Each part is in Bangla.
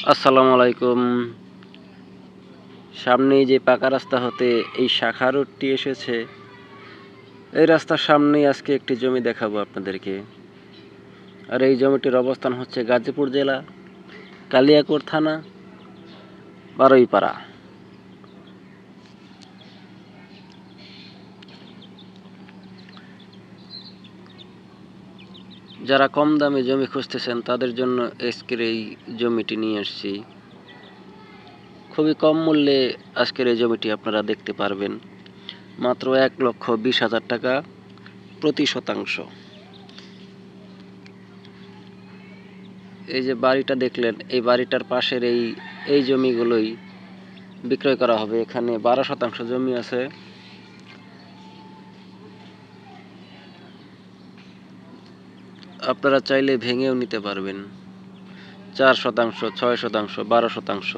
আসসালামু আলাইকুম। সামনেই যে পাকা রাস্তা হতে এই শাখা রোডটি এসেছে, এই রাস্তার সামনেই আজকে একটি জমি দেখাবো আপনাদেরকে। আর এই জমিটির অবস্থান হচ্ছে গাজীপুর জেলা, কালিয়াকৈর থানা, বারুইপাড়া। যারা কম দামে জমি খুঁজতেছেন তাদের জন্য আজকের এই জমিটি নিয়ে আসছি। খুবই কম মূল্যে আজকের এই জমিটি আপনারা দেখতে পারবেন, মাত্র 1,20,000 টাকা প্রতি শতাংশ। এই যে বাড়িটা দেখলেন, এই বাড়িটার পাশের এই জমিগুলোই বিক্রয় করা হবে। এখানে 12 শতাংশ জমি আছে। আপনারা চাইলে ভেঙেও নিতে পারবেন। 4 শতাংশ, 6 শতাংশ, 12 শতাংশ,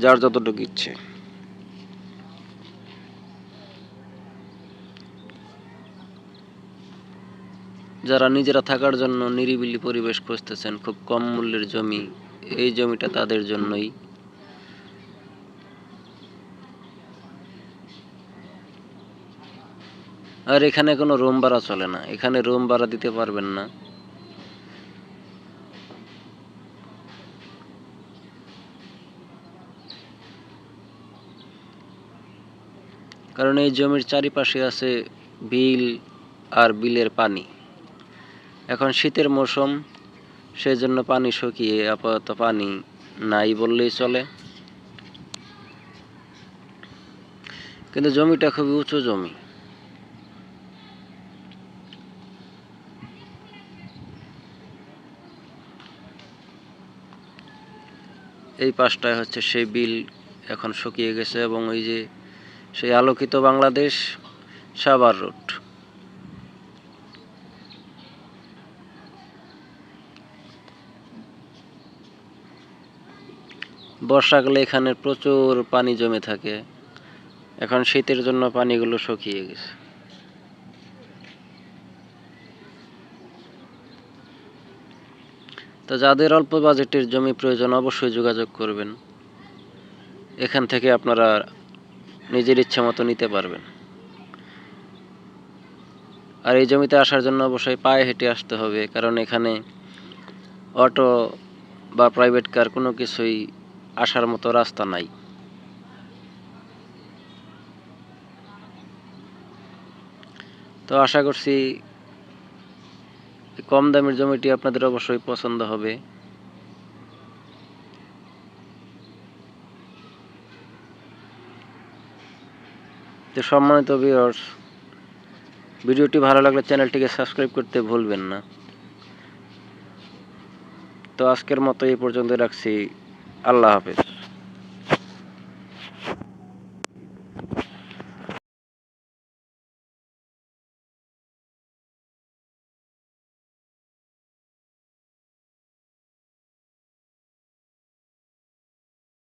যার যতটুকু ইচ্ছে। যারা নিজেরা থাকার জন্য নিরিবিলি পরিবেশ খুঁজতেছেন, খুব কম মূল্যের জমি, এই জমিটা তাদের জন্যই। আর এখানে কোনো রুম ভাড়া চলে না, এখানে রুম ভাড়া দিতে পারবেন না। কারণ এই জমির চারিপাশে আছে বিল আর বিলের পানি। এখন শীতের মৌসুম, সেজন্য পানি শুকিয়ে আপাতত পানি নাই বললেই চলে। কিন্তু জমিটা খুবই উঁচু জমি। এই পাশটায় হচ্ছে সেই বিল, এখন শুকিয়ে গেছে, এবং ওই যে সেই আলোকিত বাংলাদেশ সাভার রোড। বর্ষাকালে এখানে প্রচুর পানি জমে থাকে, এখন শীতের জন্য পানিগুলো শুকিয়ে গেছে। তো যাদের অল্প বাজেটের জমি প্রয়োজন, অবশ্যই যোগাযোগ করবেন। এখান থেকে আপনারা নিজের ইচ্ছা মতো নিতে পারবেন। আর এই জমিতে আসার জন্য অবশ্যই পায়ে হেঁটে আসতে হবে, কারণ এখানে অটো বা প্রাইভেট কার কোনো কিছুই আসার মতো রাস্তা নাই। তো আশা করছি কম দামের জমিটি আপনাদের অবশ্যই পছন্দ হবে। তো সম্মানিত ভিউয়ার্স, ভিডিওটি ভালো লাগলে চ্যানেলটিকে সাবস্ক্রাইব করতে ভুলবেন না। তো আজকের মতো এই পর্যন্ত রাখছি। আল্লাহ হাফেজ।